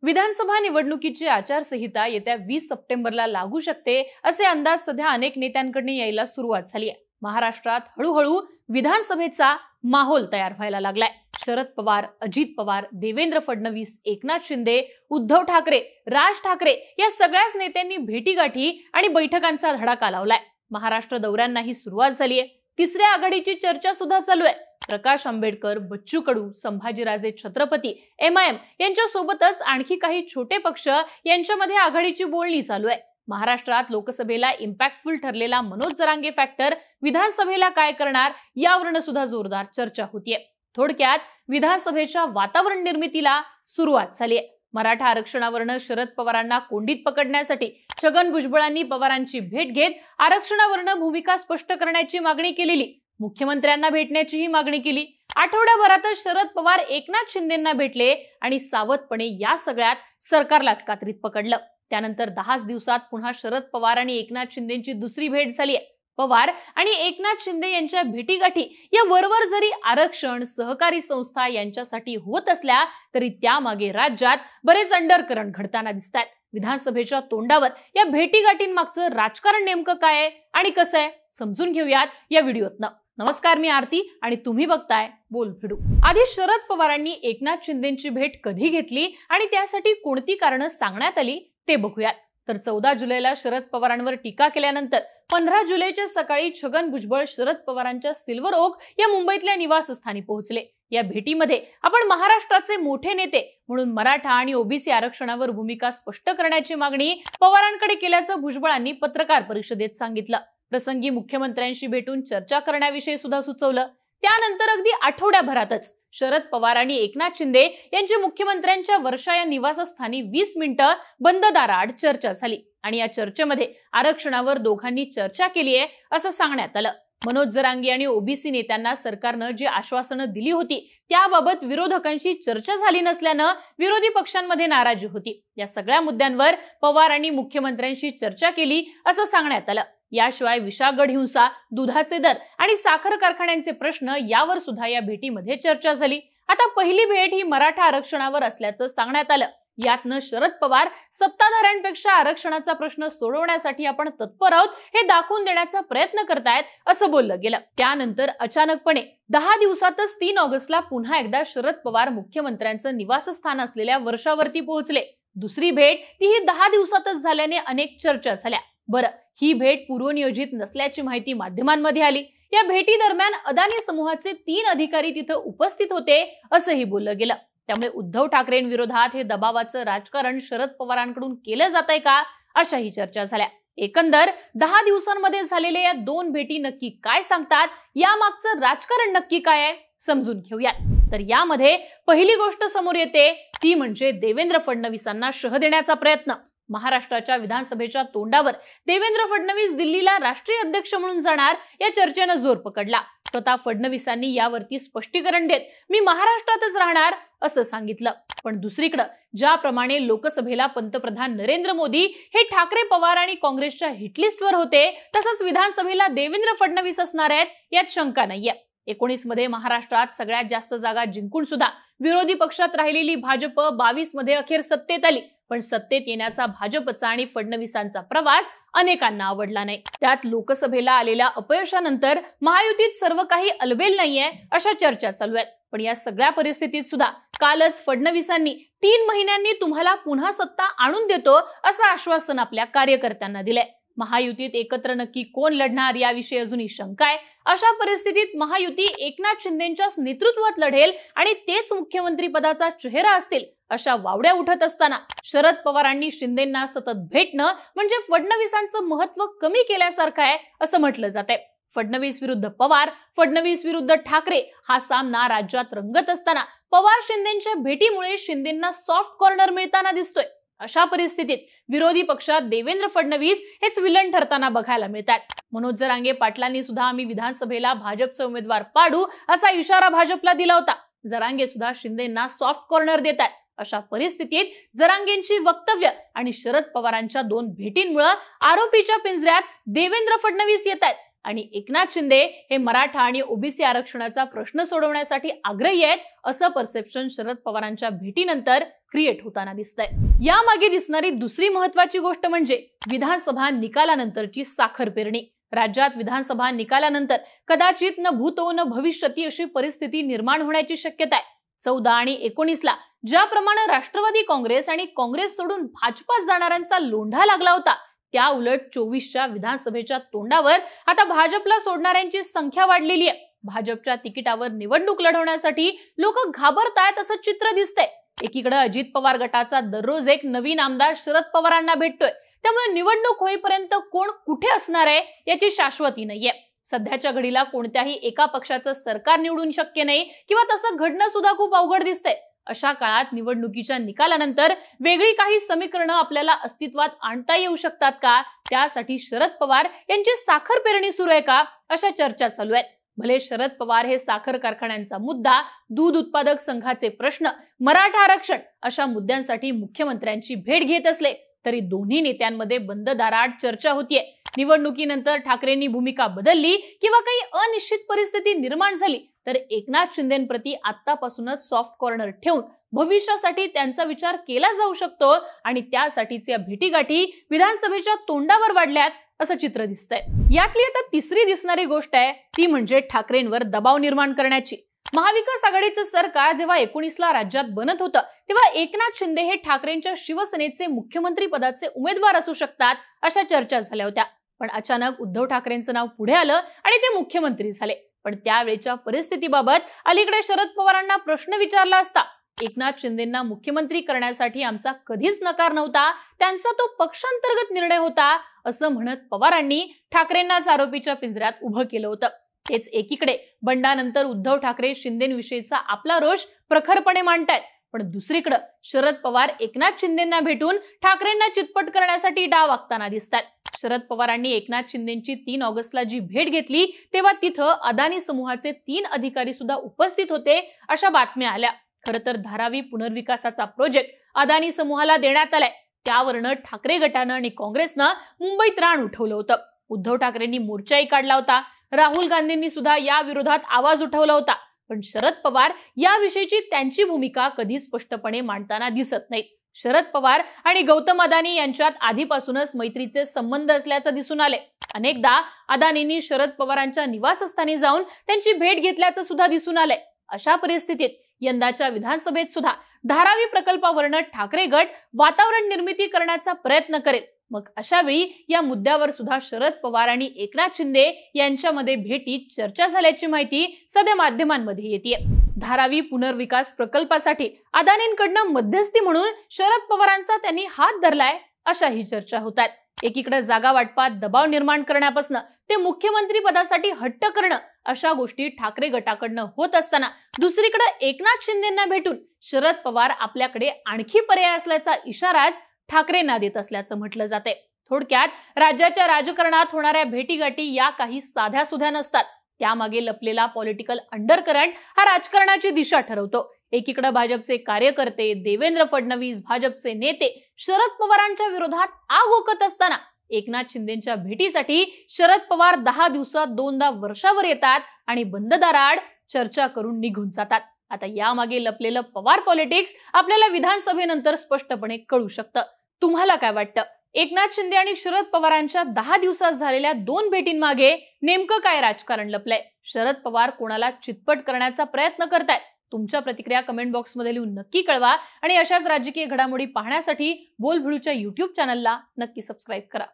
विधानसभा निवडणुकीची आचारसंहिता येत्या 20 सप्टेंबरला लागू शकते असे अंदाज सध्या अनेक नेत्यांकडून यायला सुरुवात झाली आहे। महाराष्ट्रात हळूहळू विधानसभेचा माहोल तयार व्हायला लागलाय। शरद पवार, अजित पवार, देवेंद्र फडणवीस, एकनाथ शिंदे, उद्धव ठाकरे, राज ठाकरे या सगळ्याच नेत्यांनी भेटीगाठी आणि बैठकांचा धडाका लावलाय। महाराष्ट्र दौऱ्यांनाही सुरुवात झाली आहे। तिसऱ्या आघाडीची चर्चा सुद्धा चालू आहे। प्रकाश आंबेडकर, बच्चू कडू, संभाजीराजे छत्रपती, MIM यांच्या सोबतच आणखी काही छोटे पक्ष यांच्यामध्ये आघाडीची बोलणी चालू आहे। महाराष्ट्रात लोकसभेला इम्पॅक्टफुल ठरलेला मनोज जरांगे फॅक्टर विधानसभेला काय करणार यावरून सुद्धा जोरदार चर्चा होतीये। थोडक्यात विधानसभेच्या वातावरण निर्मितीला सुरुवात झाली आहे। मराठा आरक्षणावरून शरद पवारांना कोंडीत पकडण्यासाठी छगन भुजबळांनी पवारांची भेट घेत आरक्षणावरून भूमिका स्पष्ट करण्याची मागणी केलेली। मुख्यमंत्र्यांना भेटण्याचीही मागणी केली। आठवड्याभरातच शरद पवार एकनाथ शिंदेंना भेटले आणि सावधपणे या सगळ्यात सरकारलाच कात्रीत पकडलं। त्यानंतर 10 दिवसात पुन्हा शरद पवार आणि एकनाथ शिंदेंची दुसरी भेट झाली आहे। पवार आणि एकनाथ शिंदे यांच्या भेटीगाठी या वरवर जरी आरक्षण, सहकारी संस्था यांच्यासाठी होत असल्या तरी त्यामागे राज्यात बरेच अंडरकरंट घडताना दिसतात। विधानसभेच्या तोंडावर या भेटीगाठींमागचं राजकारण नेमकं काय आहे आणि कसं आहे समजून घेऊयात या व्हिडिओतनं। नमस्कार, मी आरती आणि तुम्ही बघताय बोलभिडू। आधी शरद पवारांनी एकनाथ शिंदेंची भेट कधी घेतली आणि त्यासाठी कोणती कारणं सांगण्यात आली ते बघूयात। तर 14 जुलैला शरद पवारांवर टीका केल्यानंतर 15 जुलैच्या सकाळी छगन भुजबळ शरद पवारांच्या सिल्वर ओक या मुंबईतल्या निवासस्थानी पोहोचले। या भेटीमध्ये आपण महाराष्ट्राचे मोठे नेते म्हणून मराठा आणि ओबीसी आरक्षणावर भूमिका स्पष्ट करण्याची मागणी पवारांकडे केल्याचं भुजबळांनी पत्रकार परिषदेत सांगितलं। प्रसंगी मुख्यमंत्र्यांशी भेटून चर्चा करण्याविषयी सुद्धा सुचवलं। त्यानंतर अगदी आठवड्याभरातच शरद पवार आणि एकनाथ शिंदे यांची मुख्यमंत्र्यांच्या वर्षा या निवासस्थानी 20 मिनिटं बंद दाराआड चर्चा झाली आणि या चर्चेमध्ये आरक्षणावर दोघांनी चर्चा केली आहे असं सांगण्यात आलं। मनोज जरांगे आणि ओबीसी नेत्यांना सरकारनं जी आश्वासनं दिली होती त्याबाबत विरोधकांशी चर्चा झाली नसल्यानं विरोधी पक्षांमध्ये नाराजी होती। या सगळ्या मुद्द्यांवर पवार आणि मुख्यमंत्र्यांशी चर्चा केली असं सांगण्यात आलं। याशिवाय विशाळगड हिंसा, दुधाचे दर आणि साखर कारखान्यांचे प्रश्न यावर सुद्धा या भेटीमध्ये चर्चा झाली। आता पहिली भेट ही मराठा आरक्षणावर असल्याचं सांगण्यात आलं। यातनं शरद पवार सत्ताधाऱ्यांपेक्षा आरक्षणाचा प्रश्न सोडवण्यासाठी आपण तत्पर आहोत हे दाखवून देण्याचा प्रयत्न करतायत असं बोललं गेलं। त्यानंतर अचानकपणे 10 दिवसातच 3 ऑगस्टला पुन्हा एकदा शरद पवार मुख्यमंत्र्यांचं निवासस्थान असलेल्या वर्षावरती पोहोचले। दुसरी भेट तीही 10 दिवसातच झाल्याने अनेक चर्चा झाल्या। बरं, ही भेट पूर्वनियोजित नसल्याची माहिती माध्यमांमध्ये आली। या भेटी दरम्यान अदानी समूहाचे 3 अधिकारी तिथे उपस्थित होते असंही बोललं गेलं। त्यामुळे उद्धव ठाकरेंविरोधात हे दबावाचं राजकारण शरद पवारांकडून केलं जातंय का अशाही चर्चा झाल्या। एकंदर 10 दिवसांमध्ये झालेल्या या 2 भेटी नक्की काय सांगतात, यामागचं राजकारण नक्की काय आहे समजून घेऊयात। तर यामध्ये पहिली गोष्ट समोर येते ती म्हणजे देवेंद्र फडणवीसांना शह देण्याचा प्रयत्न। महाराष्ट्राच्या विधानसभेच्या तोंडावर देवेंद्र फडणवीस दिल्लीला राष्ट्रीय अध्यक्ष म्हणून जाणार या चर्चेनं जोर पकडला। स्वतः फडणवीसांनी यावरती स्पष्टीकरण देत मी महाराष्ट्रातच राहणार असं सांगितलं। पण दुसरीकडे ज्याप्रमाणे लोकसभेला पंतप्रधान नरेंद्र मोदी हे ठाकरे, पवार आणि काँग्रेसच्या हिटलिस्टवर होते तसंच विधानसभेला देवेंद्र फडणवीस असणार आहेत यात शंका नाहीये। 19 मध्ये महाराष्ट्रात सगळ्यात जास्त जागा जिंकून सुद्धा विरोधी पक्षात राहिलेली भाजप 22 मध्ये अखेर सत्तेत आली। पण सत्तेत येण्याचा भाजपचा आणि फडणवीसांचा प्रवास अनेकांना आवडला नाही। त्यात लोकसभेला आलेल्या अपयशानंतर महायुतीत सर्व काही अलबेल नाहीये अशा चर्चा चालू आहेत। पण या सगळ्या परिस्थितीत सुद्धा कालच फडणवीसांनी 3 महिन्यांनी तुम्हाला पुन्हा सत्ता आणून देतो असं आश्वासन आपल्या कार्यकर्त्यांना दिलंय। महायुतीत एकत्र नक्की कोण लढणार याविषयी अजूनही शंका आहे। अशा परिस्थितीत महायुती एकनाथ शिंदेंच्याच नेतृत्वात लढेल आणि तेच मुख्यमंत्री पदाचा चेहरा असतील अशा वावड्या उठत असताना शरद पवारांनी शिंदेंना सतत भेटणं म्हणजे फडणवीसांचं महत्व कमी केल्यासारखं आहे असं म्हटलं जातंय। फडणवीस विरुद्ध पवार, फडणवीस विरुद्ध ठाकरे हा सामना राज्यात रंगत असताना पवार शिंदेंच्या भेटीमुळे शिंदेंना सॉफ्ट कॉर्नर मिळताना दिसतोय। अशा परिस्थितीत विरोधी पक्षात देवेंद्र फडणवीस हेच विलन ठरताना बघायला मिळतात। मनोज जरांगे पाटलांनी सुद्धा आम्ही विधानसभेला भाजपचे उमेदवार पाडू असा इशारा भाजपला दिला होता। जरांगे सुद्धा शिंदेंना सॉफ्ट कॉर्नर देतात। अशा परिस्थितीत जरांगेंची वक्तव्य आणि शरद पवारांच्या 2 भेटींमुळे आरोपीच्या पिंजऱ्यात देवेंद्र फडणवीस येतात। आणि एकनाथ शिंदे हे मराठा आणि ओबीसी आरक्षणाचा प्रश्न सोडवण्यासाठी आग्रही आहेत असं परसेप्शन शरद पवारांच्या भेटीनंतर क्रिएट होताना दिसतंय। यामागे दिसणारी दुसरी महत्वाची गोष्ट म्हणजे विधानसभा निकालानंतरची साखर पेरणी। राज्यात विधानसभा निकालानंतर कदाचित न भूतो न भविष्यती अशी परिस्थिती निर्माण होण्याची शक्यता आहे। 14 आणि 19 ला ज्याप्रमाणे राष्ट्रवादी काँग्रेस आणि काँग्रेस सोडून भाजपात जाणाऱ्यांचा लोंढा लागला होता, त्या उलट 24च्या विधानसभेच्या तोंडावर आता भाजपला सोडणाऱ्यांची संख्या वाढलेली आहे। भाजपच्या तिकिटावर निवडणूक लढवण्यासाठी लोक घाबरतायत असं चित्र दिसतंय। एकीकडे अजित पवार गटाचा दररोज एक नवीन आमदार शरद पवारांना भेटतोय, त्यामुळे निवडणूक होईपर्यंत कोण कुठे असणार आहे याची शाश्वती नाहीये। सध्याच्या घडीला कोणत्याही एका पक्षाचं सरकार निवडून शक्य नाही किंवा तसं घडणं सुद्धा खूप अवघड दिसतंय। अशा काळात निवडणुकीच्या निकालानंतर वेगळी काही समीकरणं आपल्याला अस्तित्वात आणता येऊ शकतात का, त्यासाठी शरद पवार यांची साखर पेरणी सुरू आहे का, अशा चर्चा चालू आहेत। भले शरद पवार हे साखर कारखान्यांचा मुद्दा, दूध उत्पादक संघाचे प्रश्न, मराठा आरक्षण अशा मुद्द्यांसाठी मुख्यमंत्र्यांची भेट घेत असले तरी दोन्ही नेत्यांमध्ये बंद दाराआड चर्चा होतीये। निवडणुकीनंतर ठाकरेंनी भूमिका बदलली किंवा काही अनिश्चित परिस्थिती निर्माण झाली तर एकनाथ शिंदेंप्रती आतापासूनच सॉफ्ट कॉर्नर ठेवून भविष्यासाठी त्यांचा विचार केला जाऊ शकतो आणि त्यासाठीच्या भेटीगाठी विधानसभेच्या तोंडावर वाढल्यात असं चित्र दिसतंय। यातली आता तिसरी दिसणारी गोष्ट आहे ती म्हणजे ठाकरेंवर दबाव निर्माण करण्याची। महाविकास आघाडीचं सरकार जेव्हा 19 ला राज्यात बनत होतं तेव्हा एकनाथ शिंदे हे ठाकरेंच्या शिवसेनेचे मुख्यमंत्री पदाचे उमेदवार असू शकतात अशा चर्चा झाल्या होत्या। पण अचानक उद्धव ठाकरेंचं नाव पुढे आलं आणि ते मुख्यमंत्री झाले। पण त्यावेळेच्या परिस्थितीबाबत अलीकडे शरद पवारांना प्रश्न विचारला असता एकनाथ शिंदेंना मुख्यमंत्री करण्यासाठी आमचा कधीच नकार नव्हता, त्यांचा तो पक्षांतर्गत निर्णय होता असं म्हणत पवारांनी ठाकरेंनाच आरोपीच्या पिंजऱ्यात उभं केलं होतं। तेच एकीकडे बंडानंतर उद्धव ठाकरे शिंदेविषयीचा आपला रोष प्रखरपणे मांडतायत, पण दुसरीकडे शरद पवार एकनाथ शिंदेंना भेटून ठाकरेंना चितपट करण्यासाठी डाव आखताना दिसतात। शरद पवारांनी एकनाथ शिंदेंची 3 ऑगस्टला जी भेट घेतली तेव्हा तिथं अदानी समूहाचे 3 अधिकारी सुद्धा उपस्थित होते अशा बातम्या आल्या। खरं तर धारावी पुनर्विकासाचा प्रोजेक्ट अदानी समूहाला देण्यात आलाय, त्यावरनं ठाकरे गटानं आणि काँग्रेसनं मुंबईत रान उठवलं होतं। उद्धव ठाकरेंनी मोर्चाही काढला होता, राहुल गांधींनी सुद्धा या विरोधात आवाज उठवला होता, पण शरद पवार याविषयीची त्यांची भूमिका कधी स्पष्टपणे मांडताना दिसत नाहीत। शरद पवार आणि गौतम अदानी यांच्यात आधीपासूनच मैत्रीचे संबंध असल्याचं दिसून आले। अनेकदा अदानींनी शरद पवारांच्या निवासस्थानी जाऊन त्यांची भेट घेतल्याचं सुद्धा दिसून आलंय। अशा परिस्थितीत यंदाच्या विधानसभेत सुद्धा धारावी प्रकल्पावरनं ठाकरे गट वातावरण निर्मिती करण्याचा प्रयत्न करेल। मग अशा वेळी या मुद्द्यावर सुद्धा शरद पवार आणि एकनाथ शिंदे यांच्यामध्ये भेटीत चर्चा झाल्याची माहिती सध्या माध्यमांमध्ये येते। धारावी पुनर्विकास प्रकल्पासाठी अदानींकडनं मध्यस्थी म्हणून शरद पवारांचा त्यांनी हात धरलाय अशाही चर्चा होतात। एकीकडे जागा वाटपात दबाव निर्माण करण्यापासून ते मुख्यमंत्री पदासाठी हट्ट करणं अशा गोष्टी ठाकरे गटाकडनं होत असताना दुसरीकडे एकनाथ शिंदेंना भेटून शरद पवार आपल्याकडे आणखी पर्याय असल्याचा इशाराच ठाकरेंना देत असल्याचं म्हटलं जाते। थोडक्यात राज्याच्या राजकारणात होणाऱ्या भेटीगाठी या काही साध्या सुध्या नसतात, त्यामागे लपलेला पॉलिटिकल अंडरकरंट हा राजकारणाची दिशा ठरवतो। एकीकडे भाजपचे कार्यकर्ते, देवेंद्र फडणवीस, भाजपचे नेते शरद पवारांच्या विरोधात आग ओकत असताना एकनाथ शिंदेंच्या भेटीसाठी शरद पवार 10 दिवसात 2दा वर्षावर येतात आणि बंद दाराआड चर्चा करून निघून जातात। आता यामागे लपलेलं पवार पॉलिटिक्स आपल्याला विधानसभेनंतर स्पष्टपणे कळू शकतं। तुम्हाला काय वाटतं? एकनाथ शिंदे आणि शरद पवारांच्या 10 दिवसात झालेल्या 2 भेटींमागे नेमकं काय राजकारण लपलंय? शरद पवार कोणाला चितपट करण्याचा प्रयत्न करतायत? तुमच्या प्रतिक्रिया कमेंट बॉक्समध्ये लिहून नक्की कळवा आणि अशाच राजकीय घडामोडी पाहण्यासाठी बोलबिडूच्या YouTube चॅनलला नक्की सबस्क्राईब करा।